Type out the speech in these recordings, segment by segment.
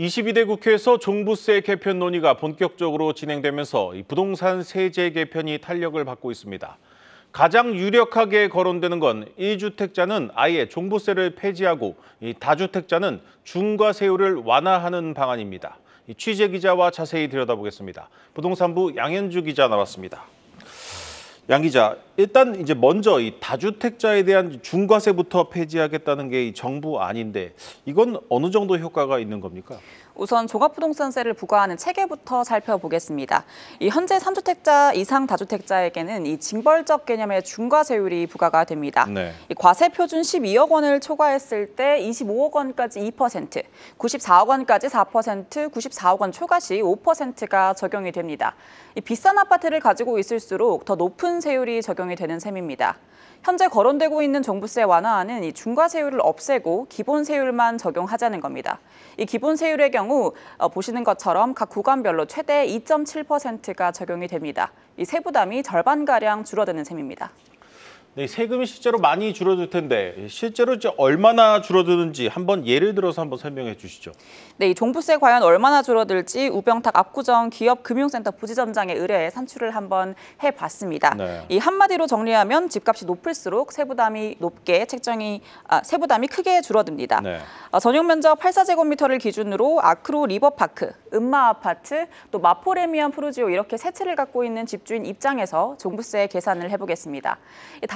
22대 국회에서 종부세 개편 논의가 본격적으로 진행되면서 부동산 세제 개편이 탄력을 받고 있습니다. 가장 유력하게 거론되는 건 1주택자는 아예 종부세를 폐지하고 다주택자는 중과세율을 완화하는 방안입니다. 취재 기자와 자세히 들여다보겠습니다. 부동산부 양현주 기자 나왔습니다. 양 기자, 일단 먼저 이 다주택자에 대한 중과세부터 폐지하겠다는 게 이 정부 안인데 이건 어느 정도 효과가 있는 겁니까? 우선 종합부동산세를 부과하는 체계부터 살펴보겠습니다. 현재 3주택자 이상 다주택자에게는 이 징벌적 개념의 중과세율이 부과가 됩니다. 네. 과세 표준 12억 원을 초과했을 때 25억 원까지 2%, 94억 원까지 4%, 94억 원 초과 시 5%가 적용이 됩니다. 비싼 아파트를 가지고 있을수록 더 높은 세율이 적용이 되는 셈입니다. 현재 거론되고 있는 종부세 완화안은 이 중과세율을 없애고 기본세율만 적용하자는 겁니다. 이 기본세율의 경우 보시는 것처럼 각 구간별로 최대 2.7%가 적용이 됩니다. 이 세부담이 절반가량 줄어드는 셈입니다. 네, 세금이 실제로 많이 줄어들 텐데 실제로 얼마나 줄어드는지 한번 예를 들어서 한번 설명해 주시죠. 네, 이 종부세 과연 얼마나 줄어들지 우병탁 압구정 기업금융센터 부지점장의 의뢰에 산출을 한번 해봤습니다. 네. 이 한마디로 정리하면 집값이 높을수록 세부담이 크게 줄어듭니다. 네. 전용 면적 84제곱미터를 기준으로 아크로 리버파크, 음마아파트, 또 마포레미안 푸르지오 이렇게 세 채를 갖고 있는 집주인 입장에서 종부세 계산을 해보겠습니다.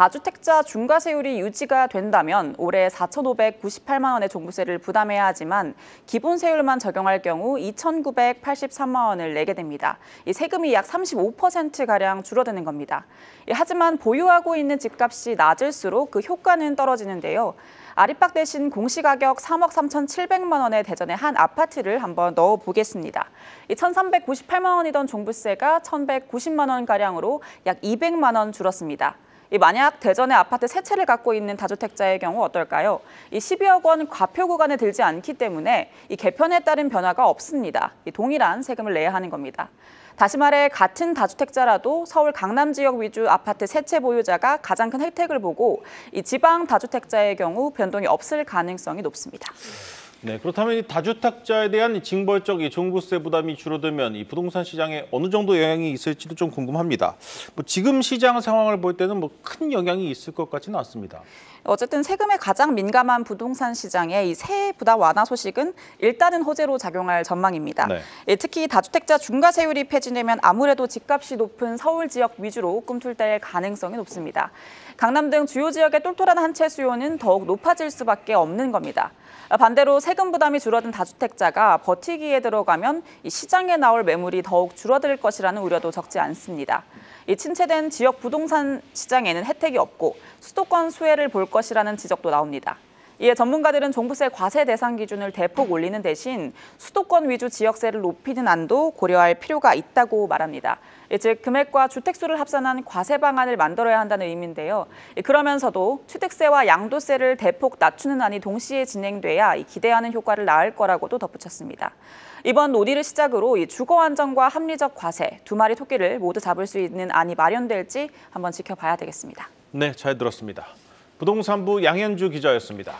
다주택자 중과세율이 유지가 된다면 올해 4,598만 원의 종부세를 부담해야 하지만 기본세율만 적용할 경우 2,983만 원을 내게 됩니다. 이 세금이 약 35%가량 줄어드는 겁니다. 하지만 보유하고 있는 집값이 낮을수록 그 효과는 떨어지는데요. 아리박 대신 공시가격 3억 3,700만 원의 대전의 한 아파트를 한번 넣어보겠습니다. 1,398만 원이던 종부세가 1,190만 원가량으로 약 200만 원 줄었습니다. 만약 대전의 아파트 세 채를 갖고 있는 다주택자의 경우 어떨까요? 12억 원 과표 구간에 들지 않기 때문에 이 개편에 따른 변화가 없습니다. 동일한 세금을 내야 하는 겁니다. 다시 말해 같은 다주택자라도 서울 강남 지역 위주 아파트 세 채 보유자가 가장 큰 혜택을 보고 이 지방 다주택자의 경우 변동이 없을 가능성이 높습니다. 네, 그렇다면 이 다주택자에 대한 징벌적 종부세 부담이 줄어들면 이 부동산 시장에 어느 정도 영향이 있을지도 좀 궁금합니다. 지금 시장 상황을 볼 때는 큰 영향이 있을 것 같지는 않습니다. 어쨌든 세금에 가장 민감한 부동산 시장의 이 세액 부담 완화 소식은 일단은 호재로 작용할 전망입니다. 네. 특히 다주택자 중과세율이 폐지되면 아무래도 집값이 높은 서울 지역 위주로 꿈틀댈 가능성이 높습니다. 강남 등 주요 지역의 똘똘한 한 채 수요는 더욱 높아질 수밖에 없는 겁니다. 반대로 세금 부담이 줄어든 다주택자가 버티기에 들어가면 이 시장에 나올 매물이 더욱 줄어들 것이라는 우려도 적지 않습니다. 이 침체된 지역 부동산 시장에는 혜택이 없고 수도권 수혜를 볼 것이라는 지적도 나옵니다. 이에 전문가들은 종부세 과세 대상 기준을 대폭 올리는 대신 수도권 위주 지역세를 높이는 안도 고려할 필요가 있다고 말합니다. 즉 금액과 주택수를 합산한 과세 방안을 만들어야 한다는 의미인데요. 그러면서도 취득세와 양도세를 대폭 낮추는 안이 동시에 진행돼야 기대하는 효과를 낳을 거라고도 덧붙였습니다. 이번 논의를 시작으로 이 주거 안정과 합리적 과세 두 마리 토끼를 모두 잡을 수 있는 안이 마련될지 한번 지켜봐야 되겠습니다. 네, 잘 들었습니다. 부동산부 양현주 기자였습니다.